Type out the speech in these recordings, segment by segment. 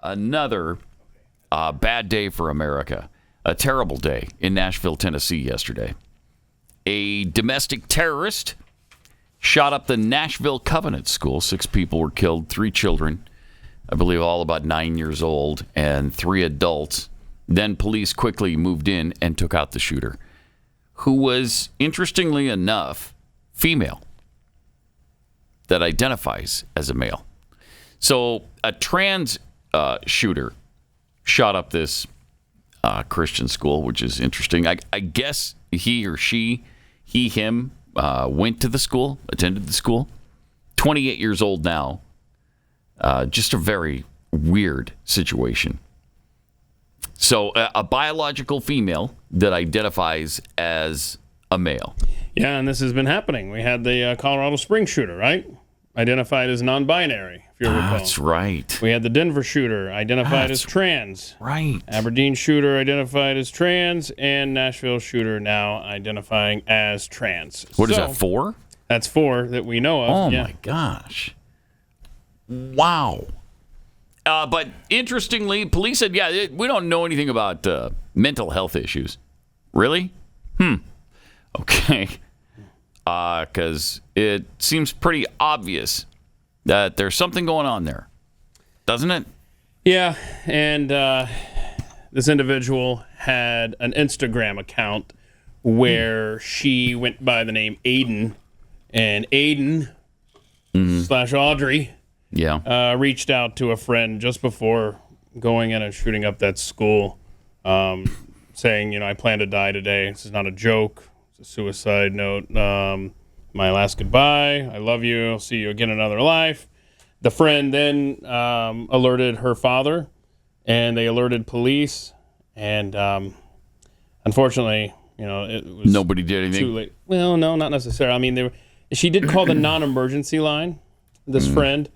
Another bad day for America. A terrible day in Nashville, Tennessee yesterday. A domestic terrorist shot up the Nashville Covenant School. 6 people were killed, 3 children, I believe all about 9 years old, and 3 adults. Then police quickly moved in and took out the shooter, who was, interestingly enough, female, that identifies as a male. So a trans shooter shot up this Christian school, which is interesting. I guess he or she, him, went to the school, attended the school. 28 years old now. Just a very weird situation. So a biological female that identifies as a male. Yeah, and this has been happening. We had the Colorado Springs shooter, right? Identified as non-binary, if you recall. That's right. We had the Denver shooter identified as trans. Right. Aberdeen shooter identified as trans, and Nashville shooter now identifying as trans. What is that, 4? That's 4 that we know of. Oh, my gosh. Wow. But interestingly, police said, we don't know anything about mental health issues. Really? Okay. Because it seems pretty obvious that there's something going on there. Doesn't it? Yeah, and this individual had an Instagram account where she went by the name Aiden, and Aiden / Audrey reached out to a friend just before going in and shooting up that school, saying, I plan to die today. This is not a joke. It's a suicide note. My last goodbye. I love you. I'll see you again in another life. The friend then alerted her father, and they alerted police. And unfortunately, it was nobody did anything. Too late. Well, no, not necessarily. I mean, she did call the non-emergency line. This friend,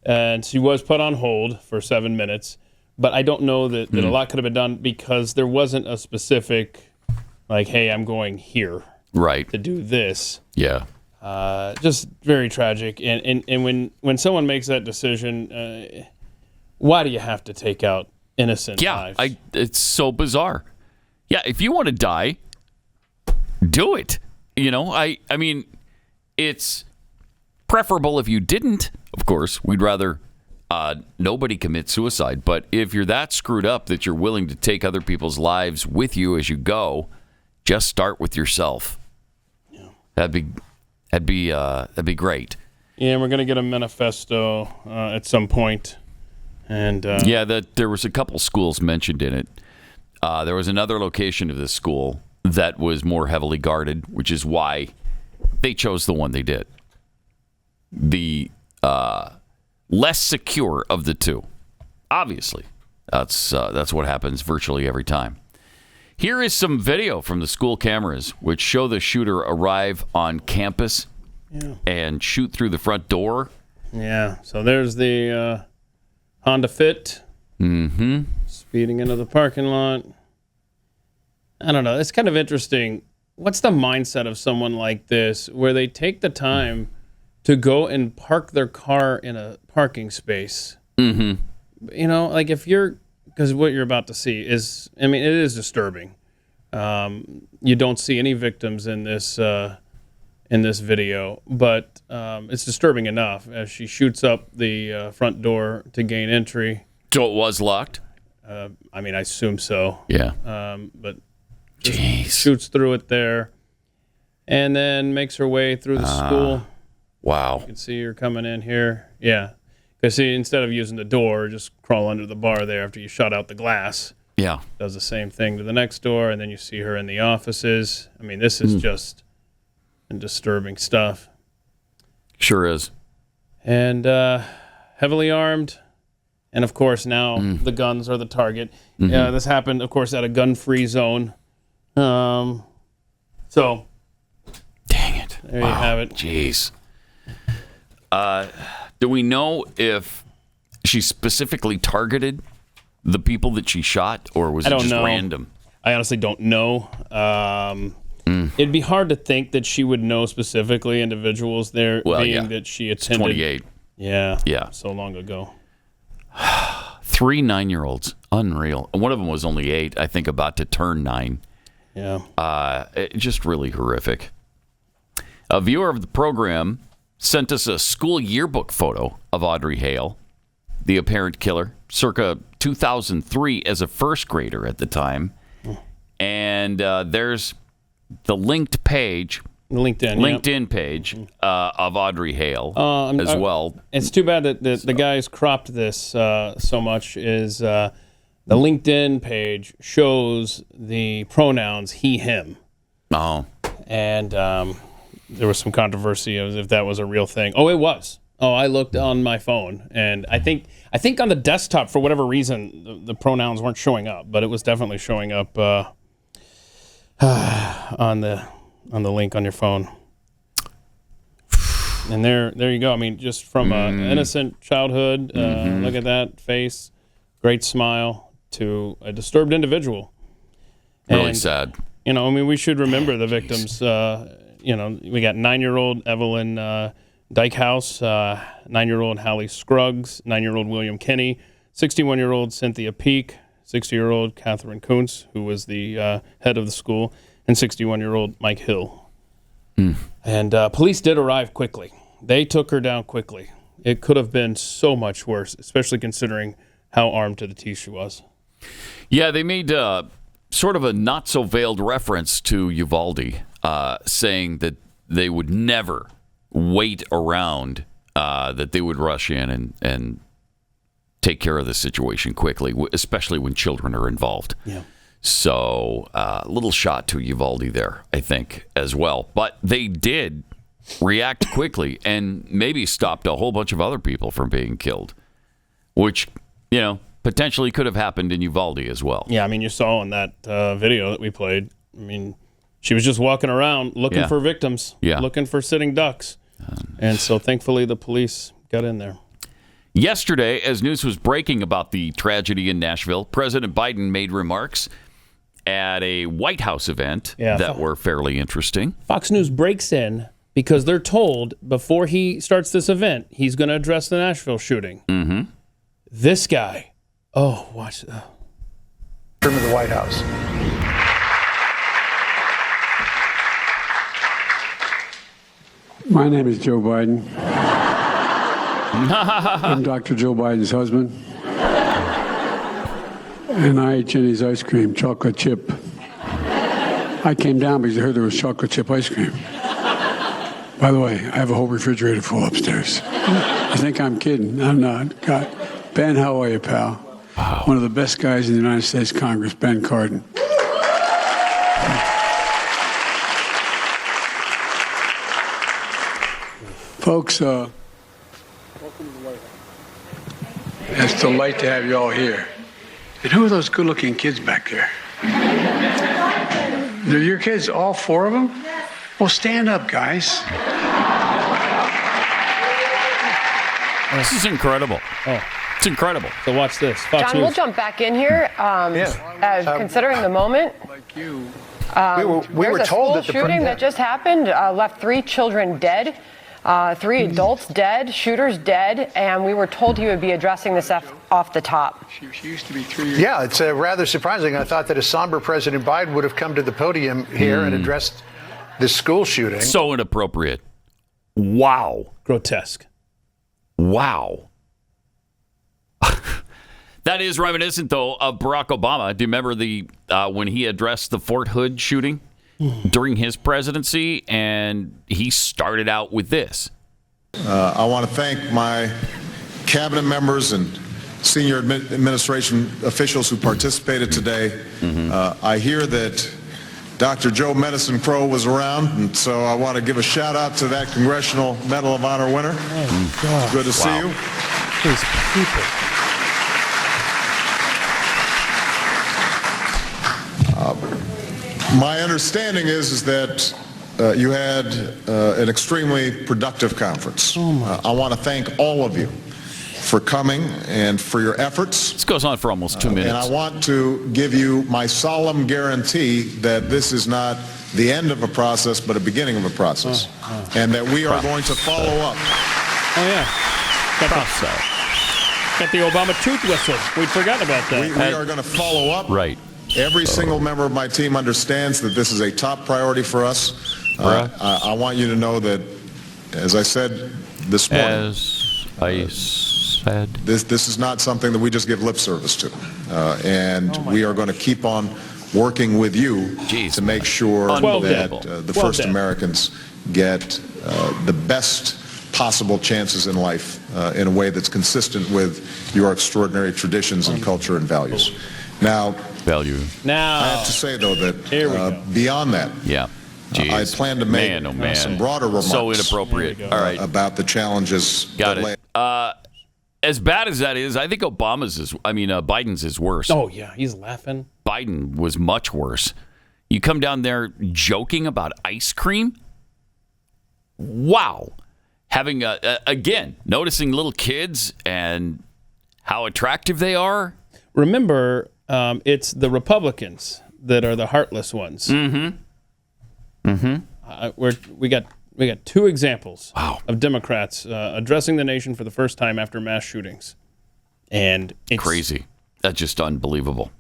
and she was put on hold for 7 minutes. But I don't know that a lot could have been done because there wasn't a specific, like, hey, I'm going here. Right. To do this. Yeah. Just very tragic. And when someone makes that decision, why do you have to take out innocent lives? Yeah, it's so bizarre. Yeah, if you want to die, do it. I mean, it's preferable if you didn't. Of course, we'd rather nobody commit suicide. But if you're that screwed up that you're willing to take other people's lives with you as you go, just start with yourself. Yeah. That'd be great. Yeah, we're gonna get a manifesto at some point, and there was a couple schools mentioned in it. There was another location of this school that was more heavily guarded, which is why they chose the one they did. The less secure of the two. Obviously, that's what happens virtually every time. Here is some video from the school cameras which show the shooter arrive on campus and shoot through the front door. Yeah, so there's the Honda Fit speeding into the parking lot. I don't know. It's kind of interesting. What's the mindset of someone like this where they take the time to go and park their car in a parking space? Like if you're... Because what you're about to see is, it is disturbing. You don't see any victims in this video, but it's disturbing enough as she shoots up the front door to gain entry. So it was locked? I assume so. Yeah. But just shoots through it there, and then makes her way through the school. Wow. You can see her coming in here. Yeah. Because instead of using the door, just crawl under the bar there after you shut out the glass. Yeah. Does the same thing to the next door, and then you see her in the offices. This is just disturbing stuff. Sure is. And heavily armed. And, of course, now the guns are the target. This happened, of course, at a gun-free zone. So. Dang it. There you have it. Jeez. Do we know if she specifically targeted the people that she shot, or was it just random? I honestly don't know. It'd be hard to think that she would know specifically individuals there, that she attended. 28. Yeah. Yeah. So long ago. 3 9-year-olds. Unreal. And one of them was only 8, I think about to turn 9. Yeah. Just really horrific. A viewer of the program sent us a school yearbook photo of Audrey Hale, the apparent killer, circa 2003 as a first grader at the time. And there's the linked page, LinkedIn page of Audrey Hale as well. It's too bad that the guys cropped this so much. Is the LinkedIn page shows the pronouns he, him. Oh. And there was some controversy as if that was a real thing. Oh, it was. Oh, I looked on my phone, and I think on the desktop, for whatever reason, the pronouns weren't showing up, but it was definitely showing up on the link on your phone. And there you go. I mean, just from an innocent childhood, look at that face, great smile, to a disturbed individual. Really sad. I mean, we should remember the victims. We got 9-year-old Evelyn Dykehouse, 9-year-old Hallie Scruggs, 9-year-old William Kinney, 61-year-old Cynthia Peak, 60-year-old Catherine Kuntz, who was the head of the school, and 61-year-old Mike Hill. And police did arrive quickly. They took her down quickly. It could have been so much worse, especially considering how armed to the teeth she was. Yeah, they made sort of a not-so-veiled reference to Uvalde, saying that they would never wait around, that they would rush in and take care of the situation quickly, especially when children are involved. Yeah. So a little shot to Uvalde there, I think, as well. But they did react quickly and maybe stopped a whole bunch of other people from being killed, which, potentially could have happened in Uvalde as well. Yeah, I mean, you saw in that video that we played, I mean, she was just walking around looking for victims, looking for sitting ducks. And so thankfully the police got in there. Yesterday, as news was breaking about the tragedy in Nashville, President Biden made remarks at a White House event that were fairly interesting. Fox News breaks in because they're told before he starts this event, he's going to address the Nashville shooting. Mm-hmm. This guy. Oh, watch. Room of the White House. My name is Joe Biden. I'm Dr. Joe Biden's husband. And I ate Jenny's ice cream, chocolate chip. I came down because I heard there was chocolate chip ice cream. By the way, I have a whole refrigerator full upstairs. You think I'm kidding? I'm not. God. Ben, how are you, pal? Wow. One of the best guys in the United States Congress, Ben Cardin. Folks, welcome to the White House. It's a delight to have you all here. And who are those good-looking kids back there? They're your kids, all 4 of them? Yes. Well, stand up, guys. This is incredible. It's incredible. So watch this. Fox John, News. we'll jump back in here. Considering the moment, Like you. We were told that the shooting that just happened left 3 children dead, 3 adults dead, shooters dead, and we were told he would be addressing this off the top. She used to be 3 years. Yeah, it's rather surprising. I thought that a somber President Biden would have come to the podium here and addressed this school shooting. So inappropriate. Wow. Grotesque. Wow. That is reminiscent, though, of Barack Obama. Do you remember when he addressed the Fort Hood shooting during his presidency? And he started out with this. I want to thank my cabinet members and senior administration officials who participated today. I hear that Dr. Joe Medicine Crow was around, and so I want to give a shout out to that Congressional Medal of Honor winner. Oh, God. Good to see you. These people. My understanding is that you had an extremely productive conference. I want to thank all of you for coming and for your efforts. This goes on for almost 2 minutes. And I want to give you my solemn guarantee that this is not the end of a process, but a beginning of a process. And that we are going to follow up. Oh, yeah. Got the Obama tooth whistle. We'd forgotten about that. We are going to follow up. Right. Every single member of my team understands that this is a top priority for us. I want you to know that, as I said this morning, this is not something that we just give lip service to. We are going to keep on working with you to make sure that the first Americans get the best possible chances in life in a way that's consistent with your extraordinary traditions and culture and values. Now, I have to say, though, that beyond that, I plan to make some broader remarks. So inappropriate. All right. About the challenges. Got it. As bad as that is, I think Biden's is worse. Oh, yeah, he's laughing. Biden was much worse. You come down there joking about ice cream? Wow. Having, again, noticing little kids and how attractive they are. Remember, it's the Republicans that are the heartless ones. We got two examples of Democrats addressing the nation for the first time after mass shootings, and it's crazy. That's just unbelievable.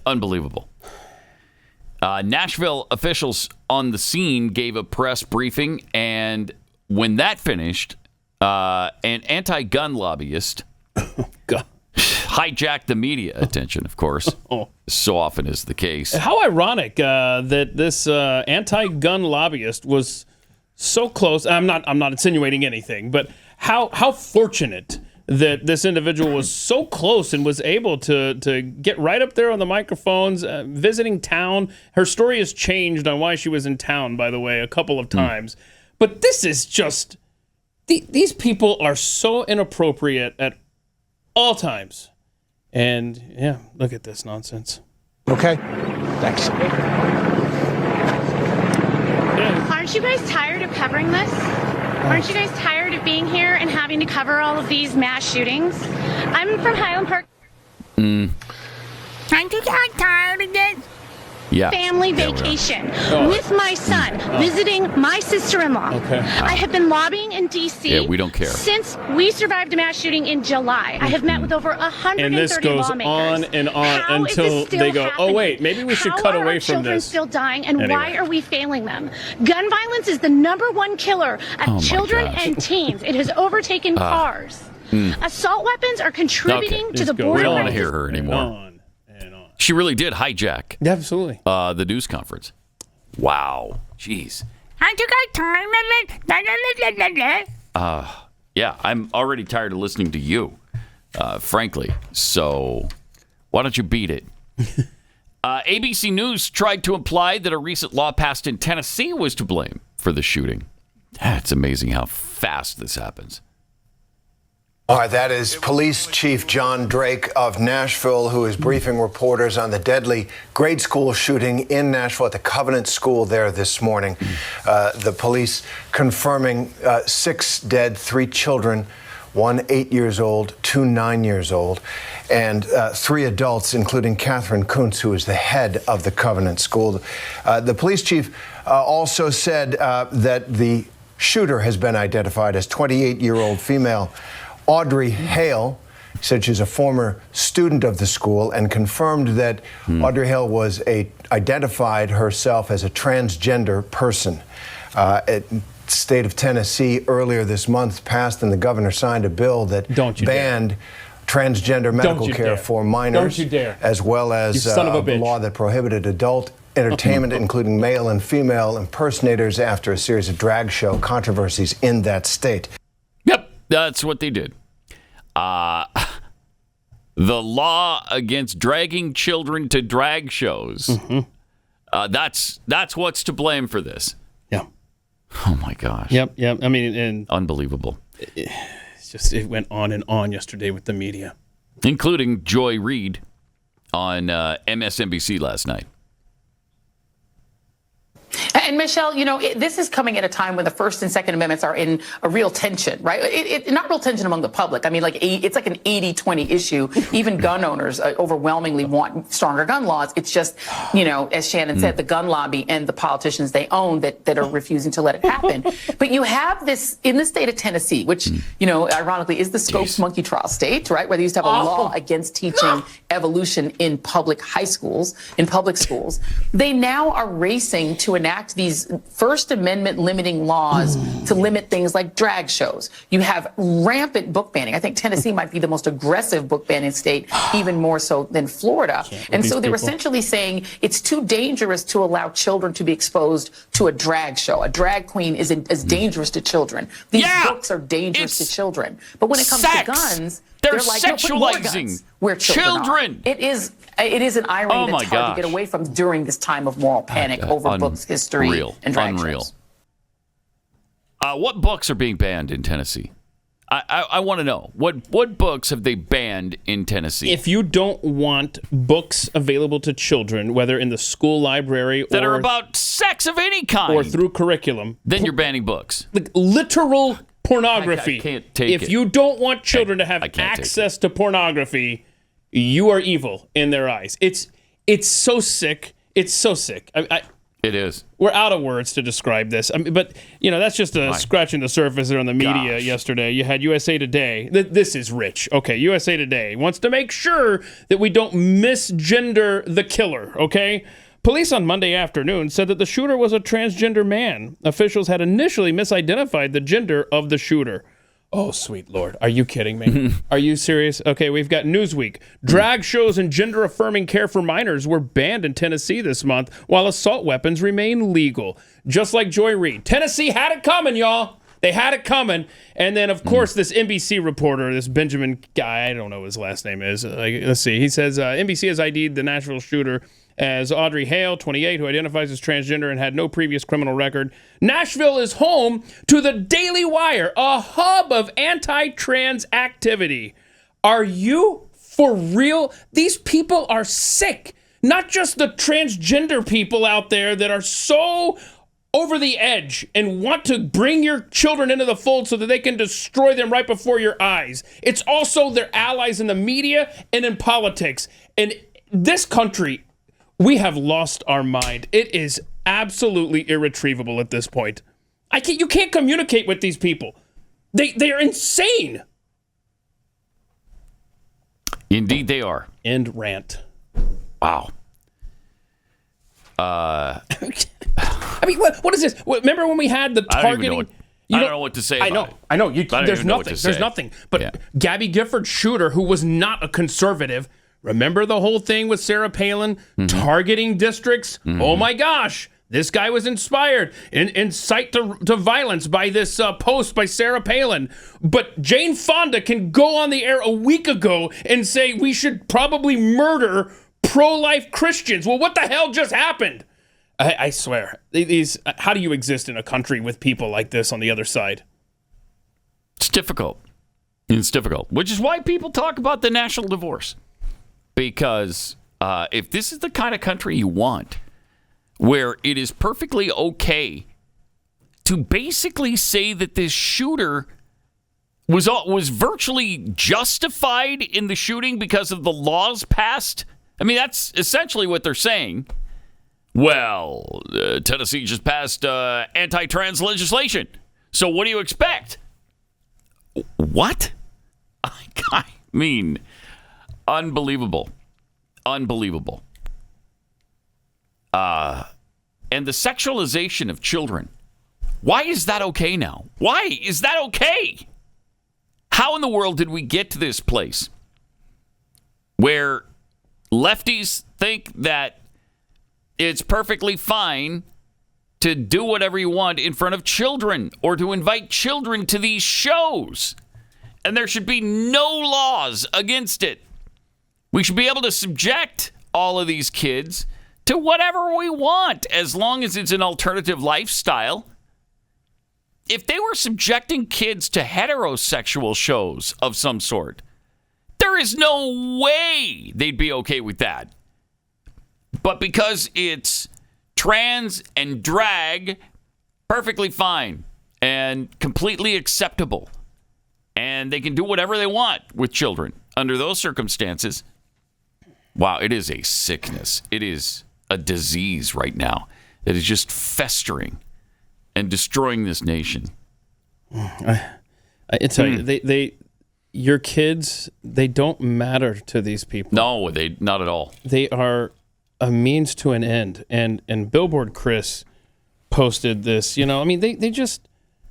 Unbelievable. Nashville officials on the scene gave a press briefing, and when that finished, an anti-gun lobbyist hijacked the media attention, of course. So often is the case. How ironic that this anti-gun lobbyist was so close. I'm not insinuating anything, but how fortunate that this individual was so close and was able to get right up there on the microphones, visiting town. Her story has changed on why she was in town, by the way, a couple of times. But this is just, these people are so inappropriate at all times. And yeah, look at this nonsense. Okay, thanks. Aren't you guys tired of covering this? Aren't you guys tired of being here and having to cover all of these mass shootings? I'm from Highland Park. Aren't you guys tired of this? Yeah. Family vacation with my son, visiting my sister-in-law. I have been lobbying in D.C. Yeah, we don't care. Since we survived a mass shooting in July. I have met with over 130 and this goes lawmakers. on and on until they go, happening? oh, wait, maybe we should cut away from children this. Still dying, and Anyway. why are we failing them? Gun violence is the #1 killer of children and teens. It has overtaken cars. Assault weapons are contributing to the border. We don't want to hear her anymore. She really did hijack absolutely the news conference. Wow. Jeez. Aren't you guys tired? Yeah, I'm already tired of listening to you, frankly. So why don't you beat it? ABC News tried to imply that a recent law passed in Tennessee was to blame for the shooting. It's amazing how fast this happens. All right, that is Police Chief John Drake of Nashville, who is briefing reporters on the deadly grade school shooting in Nashville at the Covenant School there this morning. The police confirming 6 dead, 3 children, 1 8 years old, 2 9 years old, and 3 adults, including Catherine Kuntz, who is the head of the Covenant School. The police chief also said that the shooter has been identified as 28-year-old female Audrey Hale. Said she's a former student of the school, and confirmed that Audrey Hale was identified herself as a transgender person. State of Tennessee earlier this month passed and the governor signed a bill that banned transgender medical care for minors, as well as a law that prohibited adult entertainment, including male and female impersonators, after a series of drag show controversies in that state. Yep, that's what they did. The law against dragging children to drag shows. That's what's to blame for this. Yeah. Oh my gosh. Yep. I mean, and unbelievable. It went on and on yesterday with the media, including Joy Reid on MSNBC last night. And Michelle, this is coming at a time when the First and Second Amendments are in a real tension, right? Not real tension among the public. I mean, it's like an 80-20 issue. Even gun owners overwhelmingly want stronger gun laws. It's just, as Shannon said, the gun lobby and the politicians they own that are refusing to let it happen. But you have this in the state of Tennessee, which, ironically is the Scopes monkey trial state, right? Where they used to have a law against teaching evolution in public schools. They now are racing to enact these First Amendment limiting laws to limit things like drag shows. You have rampant book banning. I think Tennessee might be the most aggressive book banning state, even more so than Florida. And so they're essentially saying it's too dangerous to allow children to be exposed to a drag show. A drag queen is dangerous to children. These books are dangerous to children. But when it comes to guns, they're like, sexualizing where children. Are. It is an irony that's hard to get away from during this time of moral panic over books, history, and drag shows. What books are being banned in Tennessee? I want to know. What books have they banned in Tennessee? If you don't want books available to children, whether in the school library that are about sex of any kind, or through curriculum, then you're banning books. Like literal pornography. I can't take it. If you don't want children to have access to pornography, you are evil in their eyes. It's so sick. It's so sick. It is. We're out of words to describe this. But that's just scratching the surface there on the media yesterday. You had USA Today. This is rich. Okay, USA Today wants to make sure that we don't misgender the killer, okay? Police on Monday afternoon said that the shooter was a transgender man. Officials had initially misidentified the gender of the shooter. Oh, sweet Lord. Are you kidding me? Are you serious? Okay, we've got Newsweek. Drag shows and gender-affirming care for minors were banned in Tennessee this month, while assault weapons remain legal. Just like Joy Reid. Tennessee had it coming, y'all. They had it coming. And then, of course, this NBC reporter, this Benjamin guy, I don't know what his last name is. Let's see. He says NBC has ID'd the Nashville shooter as Audrey Hale, 28, who identifies as transgender and had no previous criminal record. Nashville is home to the Daily Wire, a hub of anti-trans activity. Are you for real? These people are sick. Not just the transgender people out there that are so over the edge and want to bring your children into the fold so that they can destroy them right before your eyes. It's also their allies in the media and in politics. And this country, we have lost our mind. It is absolutely irretrievable at this point. You can't communicate with these people. They are insane. Indeed, they are. End rant. Wow. I mean, what is this? Remember when we had the targeting? I don't know what to say. I know. There's nothing. There's nothing. But Gabby Gifford's shooter, who was not a conservative. Remember the whole thing with Sarah Palin targeting districts? Oh my gosh, this guy was inspired and incite to violence by this post by Sarah Palin. But Jane Fonda can go on the air a week ago and say we should probably murder pro-life Christians. Well, what the hell just happened? I swear, how do you exist in a country with people like this on the other side? It's difficult. It's difficult, which is why people talk about the national divorce. Because if this is the kind of country you want, where it is perfectly okay to basically say that this shooter was virtually justified in the shooting because of the laws passed, I mean, that's essentially what they're saying. Well, Tennessee just passed anti-trans legislation. So what do you expect? What? I mean... Unbelievable. And the sexualization of children. Why is that okay now? Why is that okay? How in the world did we get to this place where lefties think that it's perfectly fine to do whatever you want in front of children or to invite children to these shows? And there should be no laws against it. We should be able to subject all of these kids to whatever we want, as long as it's an alternative lifestyle. If they were subjecting kids to heterosexual shows of some sort, there is no way they'd be okay with that. But because it's trans and drag, perfectly fine and completely acceptable. And they can do whatever they want with children under those circumstances. Wow, it is a sickness. It is a disease right now that is just festering and destroying this nation. I tell you, your kids, they don't matter to these people. No, they not at all. They are a means to an end. And Billboard Chris posted this. You know, I mean, they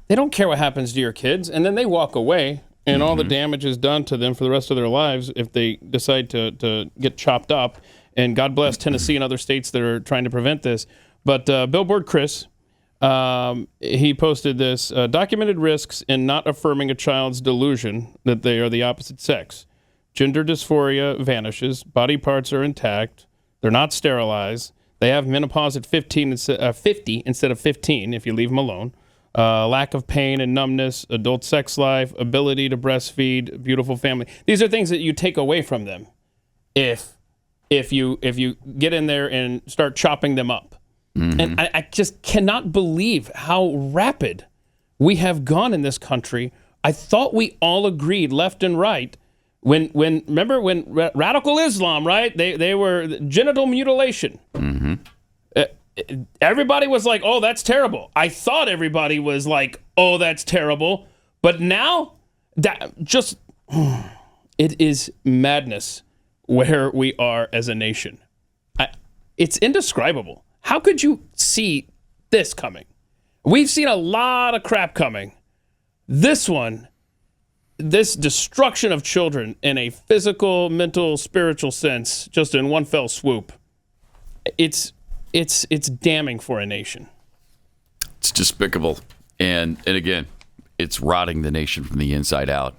don't care what happens to your kids, and then they walk away, and all the damage is done to them for the rest of their lives if they decide to get chopped up. And God bless Tennessee and other states that are trying to prevent this. But Billboard Chris, he posted this, documented risks in not affirming a child's delusion that they are the opposite sex. Gender dysphoria vanishes. Body parts are intact. They're not sterilized. They have menopause at 50 instead of 15 if you leave them alone. Lack of pain and numbness, adult sex life, ability to breastfeed, beautiful family. These are things that you take away from them if you get in there and start chopping them up. And I just cannot believe how rapid we have gone in this country. I thought we all agreed, left and right, remember when radical Islam, right? They were genital mutilation. Everybody was like, oh, that's terrible. I thought everybody was like, oh, that's terrible. But now, it is madness where we are as a nation. It's indescribable. How could you see this coming? We've seen a lot of crap coming. This one, this destruction of children in a physical, mental, spiritual sense, just in one fell swoop, it's damning for a nation. It's despicable. And again, it's rotting the nation from the inside out.